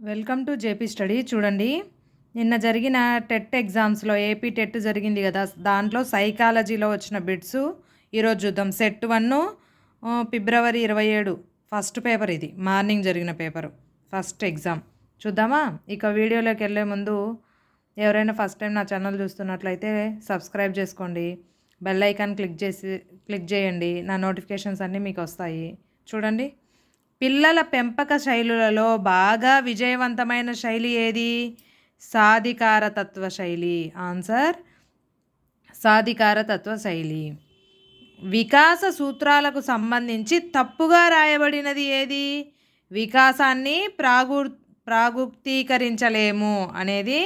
Welcome to JP study. చూడండి, నిన్న జరిగిన టెట్ ఎగ్జామ్స్లో ఏపీ టెట్ జరిగింది కదా, దాంట్లో సైకాలజీలో వచ్చిన బిట్స్ ఈరోజు చూద్దాం. సెట్ 1 ఫిబ్రవరి 27 ఫస్ట్ పేపర్. ఇది మార్నింగ్ జరిగిన పేపరు, ఫస్ట్ ఎగ్జామ్. చూద్దామా? ఇక వీడియోలోకి వెళ్ళే ముందు ఎవరైనా ఫస్ట్ టైం నా ఛానల్ చూస్తున్నట్లయితే సబ్స్క్రైబ్ చేసుకోండి, బెల్ ఐకాన్ క్లిక్ చేయండి, నా నోటిఫికేషన్స్ అన్నీ మీకు వస్తాయి. చూడండి, పిల్లల పెంపక శైలులలో బాగా విజయవంతమైన శైలి ఏది? సాధికారతత్వ శైలి. ఆన్సర్ సాధికారతత్వ శైలి. వికాస సూత్రాలకు సంబంధించి తప్పుగా రాయబడినది ఏది? వికాసాన్ని ప్రాగుప్తీకరించలేము అనేది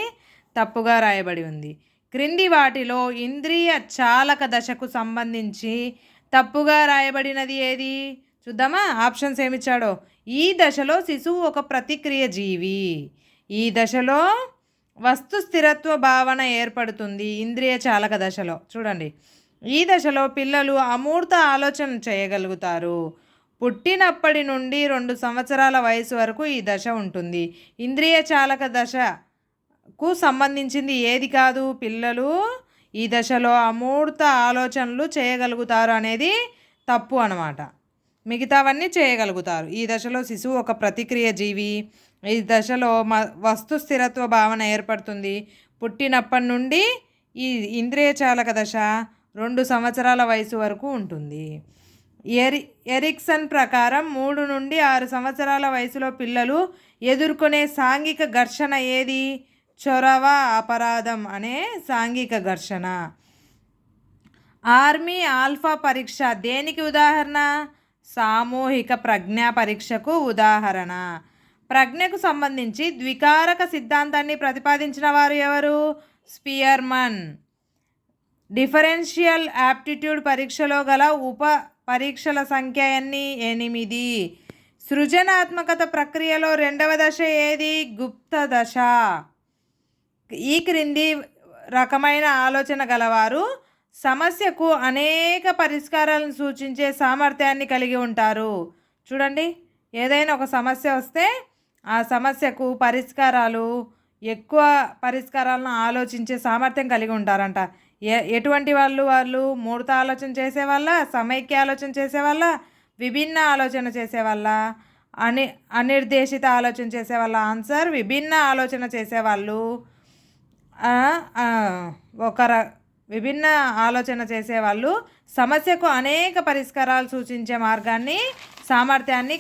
తప్పుగా రాయబడి ఉంది. క్రింది వాటిలో ఇంద్రియ చాలక దశకు సంబంధించి తప్పుగా రాయబడినది ఏది? చూద్దామా? ఆప్షన్స్ ఏమిచ్చాడో. ఈ దశలో శిశువు ఒక ప్రతిక్రియ జీవి. ఈ దశలో వస్తు స్థిరత్వ భావన ఏర్పడుతుంది ఇంద్రియ చాలక దశలో. చూడండి, ఈ దశలో పిల్లలు అమూర్త ఆలోచన చేయగలుగుతారు. పుట్టినప్పటి నుండి 2 సంవత్సరాల వయసు వరకు ఈ దశ ఉంటుంది. ఇంద్రియ చాలక దశకు సంబంధించింది ఏది కాదు. పిల్లలు ఈ దశలో అమూర్త ఆలోచనలు చేయగలుగుతారు అనేది తప్పు అన్నమాట. మిగతావన్నీ చేయగలుగుతారు. ఈ దశలో శిశువు ఒక ప్రతిక్రియ జీవి. ఈ దశలో వస్తు స్థిరత్వ భావన ఏర్పడుతుంది. పుట్టినప్పటి నుండి ఈ ఇంద్రియ చాలక దశ 2 సంవత్సరాల వయసు వరకు ఉంటుంది. ఎరిక్సన్ ప్రకారం 3 నుండి 6 సంవత్సరాల వయసులో పిల్లలు ఎదుర్కొనే సాంఘిక ఘర్షణ ఏది? చొరవ, అపరాధం అనే సాంఘిక ఘర్షణ. ఆర్మీ ఆల్ఫా పరీక్ష దేనికి ఉదాహరణ? సామూహిక ప్రజ్ఞా పరీక్షకు ఉదాహరణ. ప్రజ్ఞకు సంబంధించి ద్వికారక సిద్ధాంతాన్ని ప్రతిపాదించిన వారు ఎవరు? స్పియర్మన్. డిఫరెన్షియల్ యాప్టిట్యూడ్ పరీక్షలో గల ఉప పరీక్షల సంఖ్య ఎన్ని? 8. సృజనాత్మకత ప్రక్రియలో 2వ దశ ఏది? గుప్త దశ. ఈ క్రింది రకమైన ఆలోచన గలవారు సమస్యకు అనేక పరిష్కారాలను సూచించే సామర్థ్యాన్ని కలిగి ఉంటారు. చూడండి, ఏదైనా ఒక సమస్య వస్తే ఆ సమస్యకు ఎక్కువ పరిష్కారాలను ఆలోచించే సామర్థ్యం కలిగి ఉంటారంట. ఎటువంటి వాళ్ళు మూడత ఆలోచన చేసేవాళ్ళ, సమైక్య ఆలోచన చేసేవాళ్ళ, విభిన్న ఆలోచన చేసేవాళ్ళ, అనిర్దేశిత ఆలోచన చేసేవాళ్ళ? ఆన్సర్ విభిన్న ఆలోచన చేసేవాళ్ళు. విభిన్న ఆలోచన చేసేవాళ్ళు సమస్యకు అనేక పరిష్కారాలు సూచించే మార్గాన్ని, సామర్థ్యాన్ని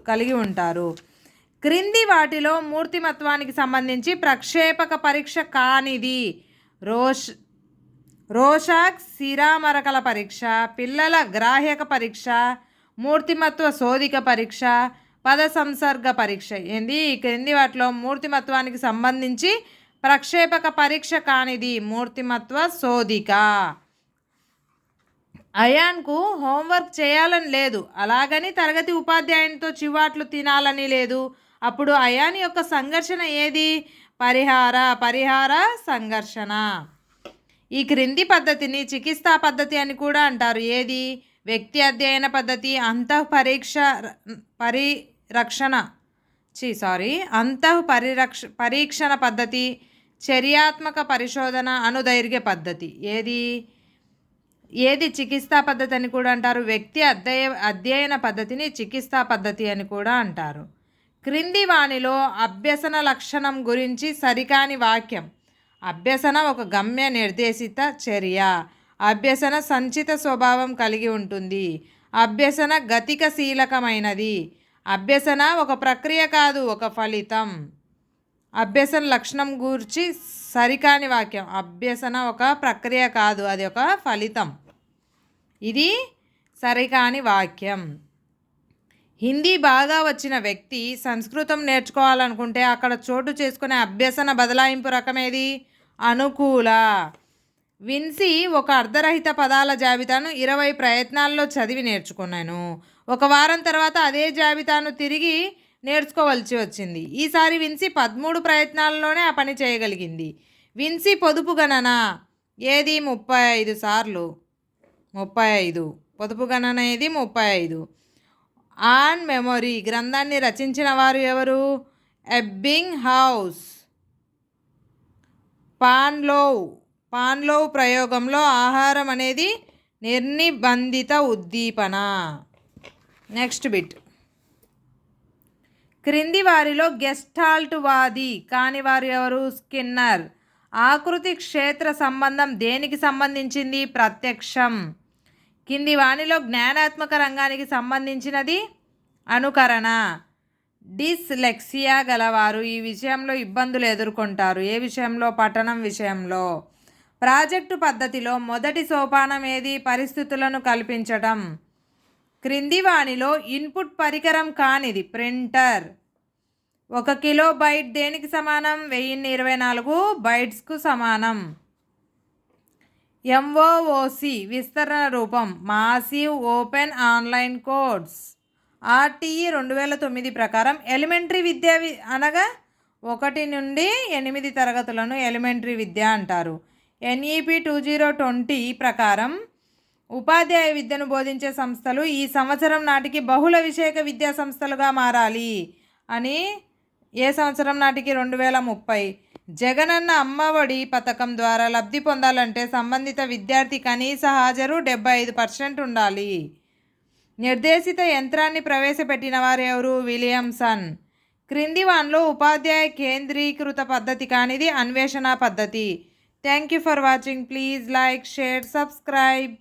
కలిగి ఉంటారు. క్రింది వాటిలో మూర్తిమత్వానికి సంబంధించి ప్రక్షేపక పరీక్ష కానిది? రోషాక్ శిరామరకల పరీక్ష, పిల్లల గ్రాహ్యక పరీక్ష, మూర్తిమత్వ శోధిక పరీక్ష, పద సంసర్గ పరీక్ష. ఏంది? ఈ క్రింది వాటిలో మూర్తిమత్వానికి సంబంధించి ప్రక్షేపక పరీక్ష కానిది మూర్తిమత్వ శోధిక. అయాన్కు హోంవర్క్ చేయాలని లేదు, అలాగని తరగతి ఉపాధ్యాయునితో చివాట్లు తినాలని లేదు. అప్పుడు అయాన్ యొక్క సంఘర్షణ ఏది? పరిహార సంఘర్షణ. ఈ క్రింది పద్ధతిని చికిత్సా పద్ధతి అని కూడా అంటారు. ఏది? వ్యక్తి అధ్యయన పద్ధతి, పరీక్షణ పద్ధతి, చర్యాత్మక పరిశోధన, అనుదైర్ఘ్య పద్ధతి. ఏది చికిత్సా పద్ధతి అని కూడా అంటారు. వ్యక్తి అధ్యయన పద్ధతిని చికిత్సా పద్ధతి అని కూడా అంటారు. క్రింది వానిలో అభ్యసన లక్షణం గురించి సరికాని వాక్యం. అభ్యసన ఒక గమ్య నిర్దేశిత చర్య. అభ్యసన సంచిత స్వభావం కలిగి ఉంటుంది. అభ్యసన గతికశీలకమైనది. అభ్యసన ఒక ప్రక్రియ కాదు, ఒక ఫలితం. అభ్యసన లక్షణం గూర్చి సరికాని వాక్యం. అభ్యసన ఒక ప్రక్రియ కాదు, అది ఒక ఫలితం. ఇది సరికాని వాక్యం. హిందీ బాగా వచ్చిన వ్యక్తి సంస్కృతం నేర్చుకోవాలనుకుంటే అక్కడ చోటు చేసుకునే అభ్యసన బదలాయింపు రకం ఏది? అనుకూల. విన్సీ ఒక అర్ధరహిత పదాల జాబితాను 20 ప్రయత్నాల్లో చదివి నేర్చుకున్నాను. ఒక వారం తర్వాత అదే జాబితాను తిరిగి నేర్చుకోవలసి వచ్చింది. ఈసారి విన్సీ 13 ప్రయత్నాల్లోనే ఆ పని చేయగలిగింది. విన్సీ పొదుపు గణన ఏది? 35 సార్లు. 35 పొదుపు గణన ఏది? 35. ఆన్ మెమొరీ గ్రంథాన్ని రచించిన వారు ఎవరు? ఎబ్బింగ్ హౌస్. పాన్లోవ్ ప్రయోగంలో ఆహారం అనేది నిర్నిబంధిత ఉద్దీపన. Next bit. క్రింది వారిలో గెస్టాల్ట్ వాది కాని వారు ఎవరు? స్కిన్నర్. ఆకృతి క్షేత్ర సంబంధం దేనికి సంబంధించింది? ప్రత్యక్షం. కింది వానిలో జ్ఞానాత్మక రంగానికి సంబంధించినది? అనుకరణ. డిస్లెక్సియా గలవారు ఈ విషయంలో ఇబ్బందులు ఎదుర్కొంటారు. ఏ విషయంలో? పఠనం విషయంలో. ప్రాజెక్టు పద్ధతిలో మొదటి సోపానం ఏది? పరిస్థితులను కల్పించటం. క్రింది వానిలో ఇన్పుట్ పరికరం కానిది? ప్రింటర్. 1 కిలోబైట్ దేనికి సమానం? 1024 బైట్స్కు సమానం. MOOC విస్తరణ రూపం massive open online course. RTE 2009 ప్రకారం ఎలిమెంటరీ విద్య అనగా 1 నుండి 8 తరగతులను ఎలిమెంటరీ విద్య అంటారు. NEP 2020 ప్రకారం ఉపాధ్యాయ విద్యను బోధించే సంస్థలు ఈ సంవత్సరం నాటికి బహుళ విషయక విద్యా సంస్థలుగా మారాలి అని. ఏ సంవత్సరం నాటికి? 2030. జగనన్న అమ్మఒడి పథకం ద్వారా లబ్ధి పొందాలంటే సంబంధిత విద్యార్థి కనీస హాజరు 75% ఉండాలి. నిర్దేశిత యంత్రాన్ని ప్రవేశపెట్టిన వారు ఎవరు? విలియమ్సన్. క్రింది వానిలో ఉపాధ్యాయ కేంద్రీకృత పద్ధతి కానిది? అన్వేషణ పద్ధతి. Thank you for watching. Please like, share, subscribe.